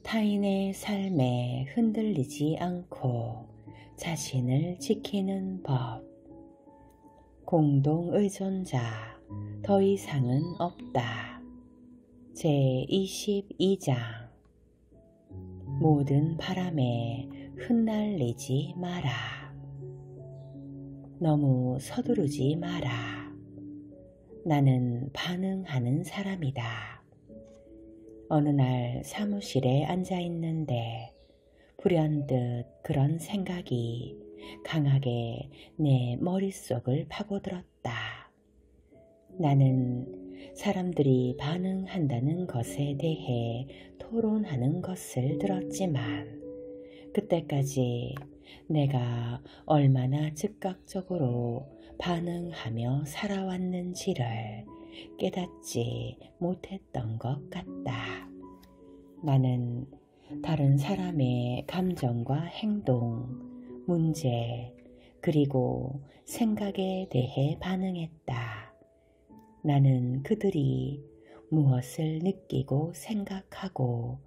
타인의 삶에 흔들리지 않고 자신을 지키는 법. 공동의존자 더 이상은 없다. 제22장. 모든 바람에 흩날리지 마라. 너무 서두르지 마라. 나는 반응하는 사람이다. 어느 날 사무실에 앉아 있는데 불현듯 그런 생각이 강하게 내 머릿속을 파고들었다. 나는 사람들이 반응한다는 것에 대해 토론하는 것을 들었지만 그때까지 내가 얼마나 즉각적으로 반응하며 살아왔는지를 깨닫지 못했던 것 같다. 나는 다른 사람의 감정과 행동, 문제, 그리고 생각에 대해 반응했다. 나는 그들이 무엇을 느끼고 생각하고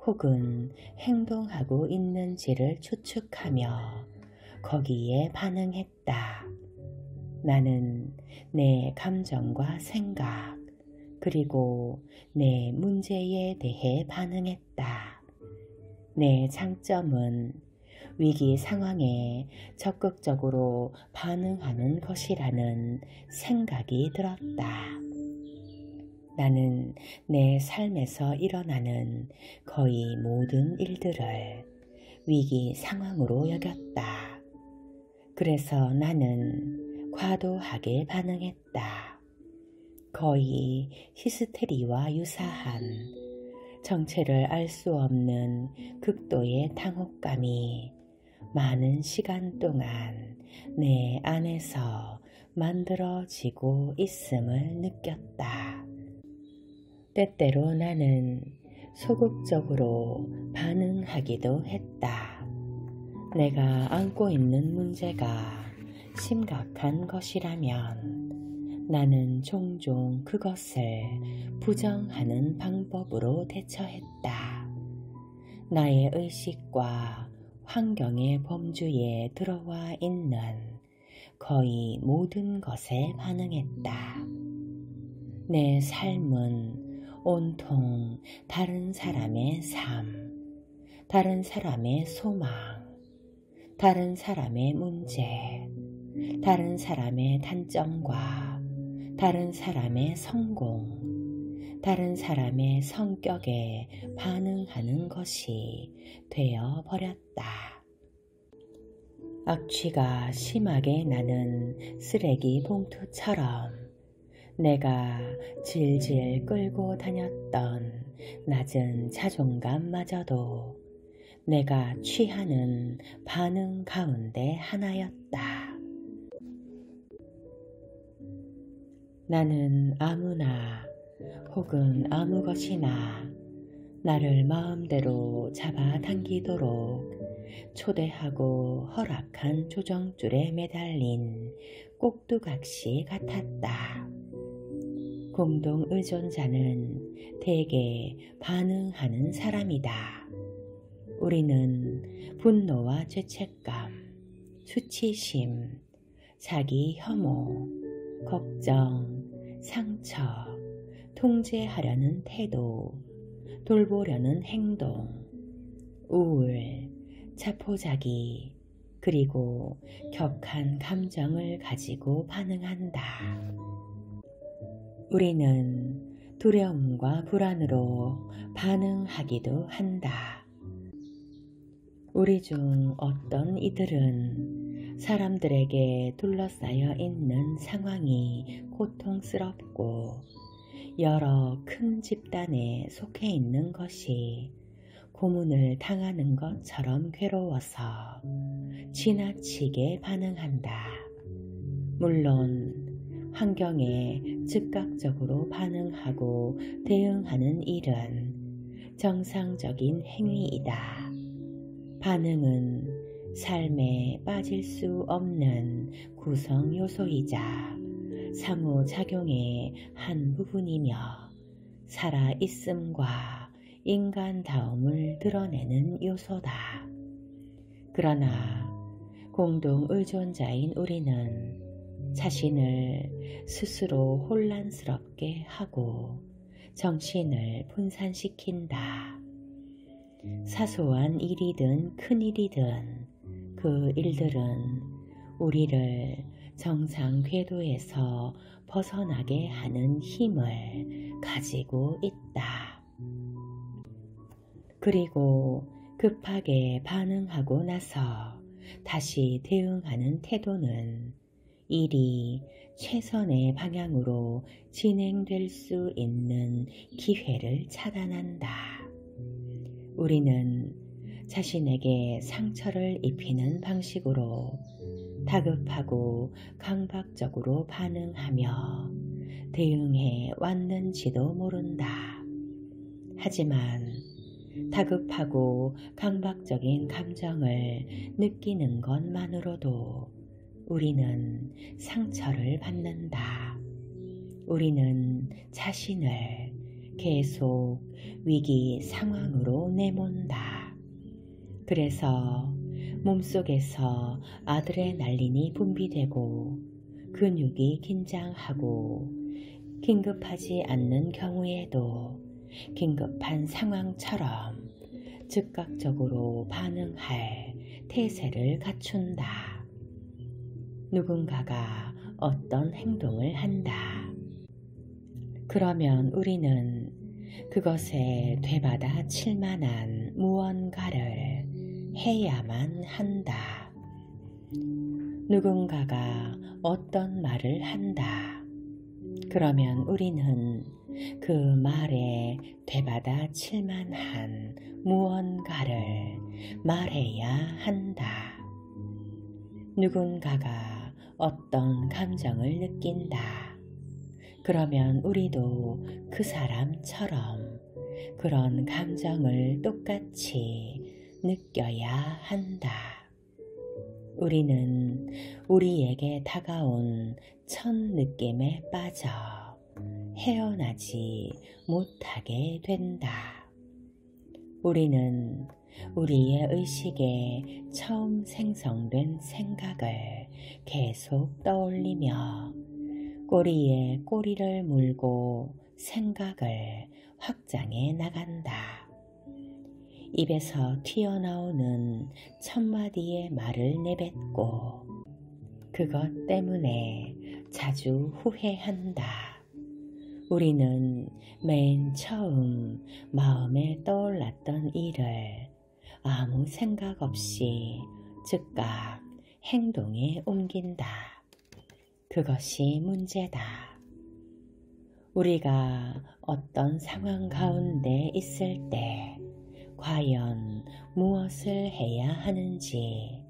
혹은 행동하고 있는지를 추측하며 거기에 반응했다. 나는 내 감정과 생각, 그리고 내 문제에 대해 반응했다. 내 장점은 위기 상황에 적극적으로 반응하는 것이라는 생각이 들었다. 나는 내 삶에서 일어나는 거의 모든 일들을 위기 상황으로 여겼다. 그래서 나는 과도하게 반응했다. 거의 히스테리와 유사한 정체를 알 수 없는 극도의 당혹감이 많은 시간 동안 내 안에서 만들어지고 있음을 느꼈다. 때때로 나는 소극적으로 반응하기도 했다. 내가 안고 있는 문제가 심각한 것이라면 나는 종종 그것을 부정하는 방법으로 대처했다. 나의 의식과 환경의 범주에 들어와 있는 거의 모든 것에 반응했다. 내 삶은 온통 다른 사람의 삶, 다른 사람의 소망, 다른 사람의 문제, 다른 사람의 단점과 다른 사람의 성공, 다른 사람의 성격에 반응하는 것이 되어버렸다. 악취가 심하게 나는 쓰레기 봉투처럼 내가 질질 끌고 다녔던 낮은 자존감마저도 내가 취하는 반응 가운데 하나였다. 나는 아무나 혹은 아무 것이나 나를 마음대로 잡아당기도록 초대하고 허락한 조정줄에 매달린 꼭두각시 같았다. 공동의존자는 대개 반응하는 사람이다. 우리는 분노와 죄책감, 수치심, 자기 혐오, 걱정, 상처, 통제하려는 태도, 돌보려는 행동, 우울, 자포자기, 그리고 격한 감정을 가지고 반응한다. 우리는 두려움과 불안으로 반응하기도 한다. 우리 중 어떤 이들은 사람들에게 둘러싸여 있는 상황이 고통스럽고 여러 큰 집단에 속해 있는 것이 고문을 당하는 것처럼 괴로워서 지나치게 반응한다. 물론 환경에 즉각적으로 반응하고 대응하는 일은 정상적인 행위이다. 반응은 삶에 빠질 수 없는 구성 요소이자 상호작용의 한 부분이며 살아있음과 인간다움을 드러내는 요소다. 그러나 공동 의존자인 우리는 자신을 스스로 혼란스럽게 하고 정신을 분산시킨다. 사소한 일이든 큰 일이든 그 일들은 우리를 정상 궤도에서 벗어나게 하는 힘을 가지고 있다. 그리고 급하게 반응하고 나서 다시 대응하는 태도는 일이 최선의 방향으로 진행될 수 있는 기회를 차단한다. 우리는 자신에게 상처를 입히는 방식으로 다급하고 강박적으로 반응하며 대응해 왔는지도 모른다. 하지만 다급하고 강박적인 감정을 느끼는 것만으로도 우리는 상처를 받는다. 우리는 자신을 계속 위기 상황으로 내몬다. 그래서 몸속에서 아드레날린이 분비되고 근육이 긴장하고 긴급하지 않는 경우에도 긴급한 상황처럼 즉각적으로 반응할 태세를 갖춘다. 누군가가 어떤 행동을 한다. 그러면 우리는 그것에 되받아 칠 만한 무언가를 해야만 한다. 누군가가 어떤 말을 한다. 그러면 우리는 그 말에 되받아 칠 만한 무언가를 말해야 한다. 누군가가 어떤 감정을 느낀다. 그러면 우리도 그 사람처럼 그런 감정을 똑같이 느껴야 한다. 우리는 우리에게 다가온 첫 느낌에 빠져 헤어나지 못하게 된다. 우리는 우리의 의식에 처음 생성된 생각을 계속 떠올리며 꼬리에 꼬리를 물고 생각을 확장해 나간다. 입에서 튀어나오는 첫마디의 말을 내뱉고 그것 때문에 자주 후회한다. 우리는 맨 처음 마음에 떠올랐던 일을 아무 생각 없이 즉각 행동에 옮긴다. 그것이 문제다. 우리가 어떤 상황 가운데 있을 때 과연 무엇을 해야 하는지,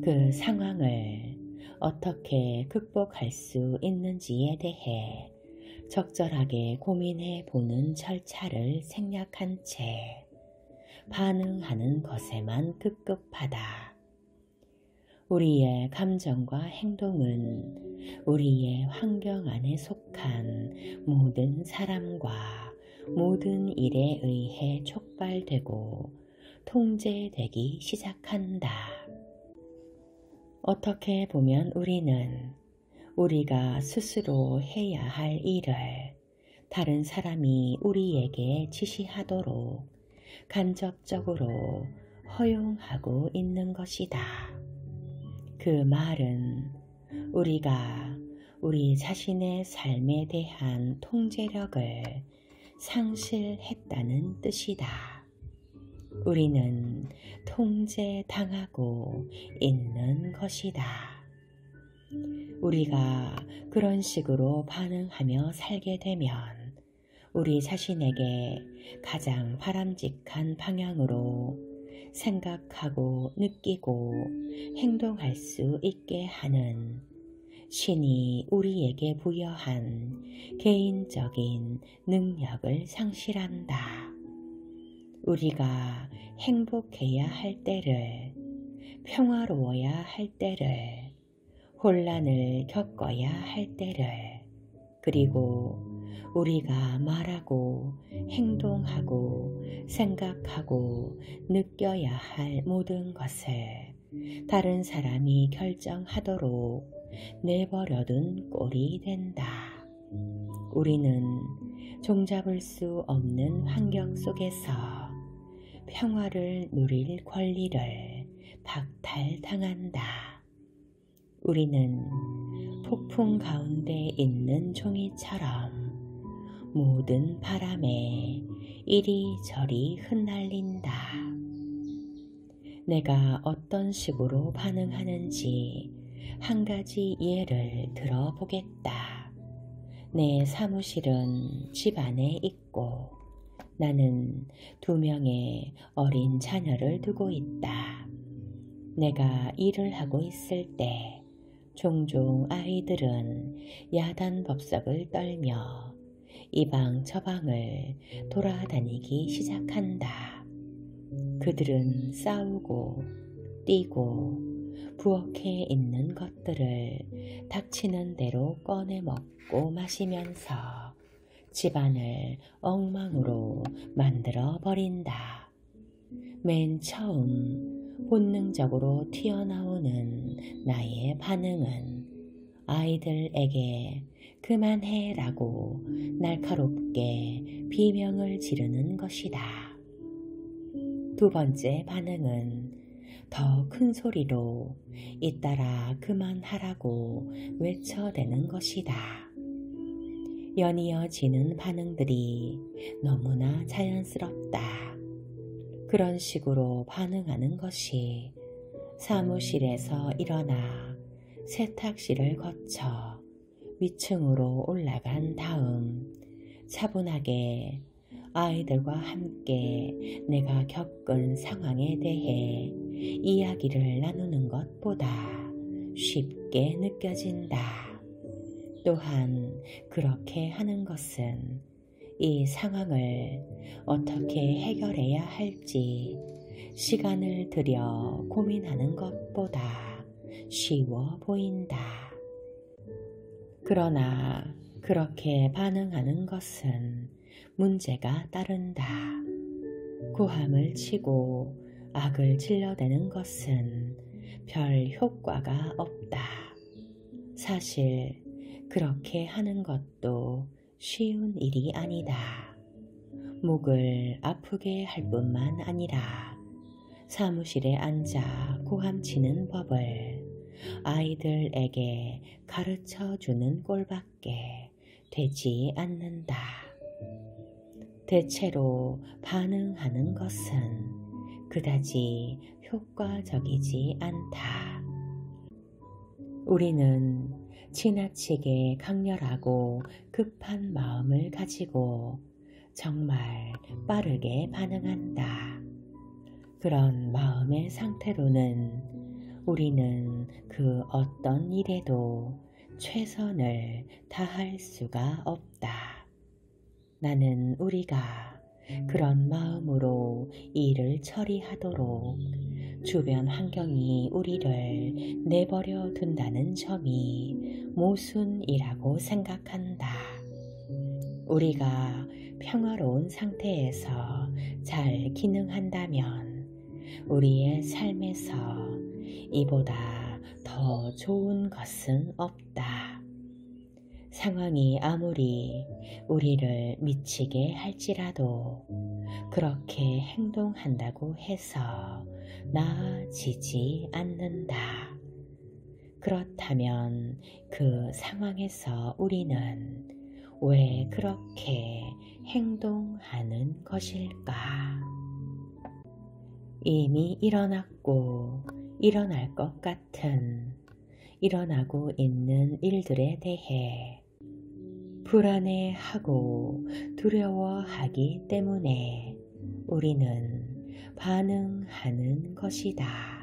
그 상황을 어떻게 극복할 수 있는지에 대해 적절하게 고민해 보는 절차를 생략한 채 반응하는 것에만 급급하다. 우리의 감정과 행동은 우리의 환경 안에 속한 모든 사람과 모든 일에 의해 촉발되고 통제되기 시작한다. 어떻게 보면 우리는 우리가 스스로 해야 할 일을 다른 사람이 우리에게 지시하도록 간접적으로 허용하고 있는 것이다. 그 말은 우리가 우리 자신의 삶에 대한 통제력을 상실했다는 뜻이다. 우리는 통제당하고 있는 것이다. 우리가 그런 식으로 반응하며 살게 되면 우리 자신에게 가장 바람직한 방향으로 생각하고 느끼고 행동할 수 있게 하는 신이 우리에게 부여한 개인적인 능력을 상실한다. 우리가 행복해야 할 때를, 평화로워야 할 때를, 혼란을 겪어야 할 때를, 그리고 우리가 말하고 행동하고 생각하고 느껴야 할 모든 것을 다른 사람이 결정하도록 내버려둔 꼴이 된다. 우리는 종잡을 수 없는 환경 속에서 평화를 누릴 권리를 박탈당한다. 우리는 폭풍 가운데 있는 종이처럼 모든 바람에 이리저리 흩날린다. 내가 어떤 식으로 반응하는지 한 가지 예를 들어보겠다. 내 사무실은 집 안에 있고 나는 2명의 어린 자녀를 두고 있다. 내가 일을 하고 있을 때 종종 아이들은 야단법석을 떨며 이 방 저 방을 돌아다니기 시작한다. 그들은 싸우고 뛰고 부엌에 있는 것들을 닥치는 대로 꺼내 먹고 마시면서 집안을 엉망으로 만들어 버린다. 맨 처음 본능적으로 튀어나오는 나의 반응은 아이들에게 그만해라고 날카롭게 비명을 지르는 것이다. 2번째 반응은 더 큰 소리로 잇따라 그만하라고 외쳐대는 것이다. 연이어지는 반응들이 너무나 자연스럽다. 그런 식으로 반응하는 것이 사무실에서 일어나 세탁실을 거쳐 위층으로 올라간 다음 차분하게 아이들과 함께 내가 겪은 상황에 대해 이야기를 나누는 것보다 쉽게 느껴진다. 또한 그렇게 하는 것은 이 상황을 어떻게 해결해야 할지 시간을 들여 고민하는 것보다 쉬워 보인다. 그러나 그렇게 반응하는 것은 문제가 따른다. 고함을 치고 악을 질러대는 것은 별 효과가 없다. 사실 그렇게 하는 것도 쉬운 일이 아니다. 목을 아프게 할 뿐만 아니라 사무실에 앉아 고함치는 법을 아이들에게 가르쳐주는 꼴밖에 되지 않는다. 대체로 반응하는 것은 그다지 효과적이지 않다. 우리는 지나치게 강렬하고 급한 마음을 가지고 정말 빠르게 반응한다. 그런 마음의 상태로는 우리는 그 어떤 일에도 최선을 다할 수가 없다. 나는 우리가 그런 마음으로 일을 처리하도록 주변 환경이 우리를 내버려 둔다는 점이 모순이라고 생각한다. 우리가 평화로운 상태에서 잘 기능한다면 우리의 삶에서 이보다 더 좋은 것은 없다. 상황이 아무리 우리를 미치게 할지라도 그렇게 행동한다고 해서 나아지지 않는다. 그렇다면 그 상황에서 우리는 왜 그렇게 행동하는 것일까? 이미 일어났고 일어날 것 같은 일어나고 있는 일들에 대해 불안해하고 두려워하기 때문에 우리는 반응하는 것이다.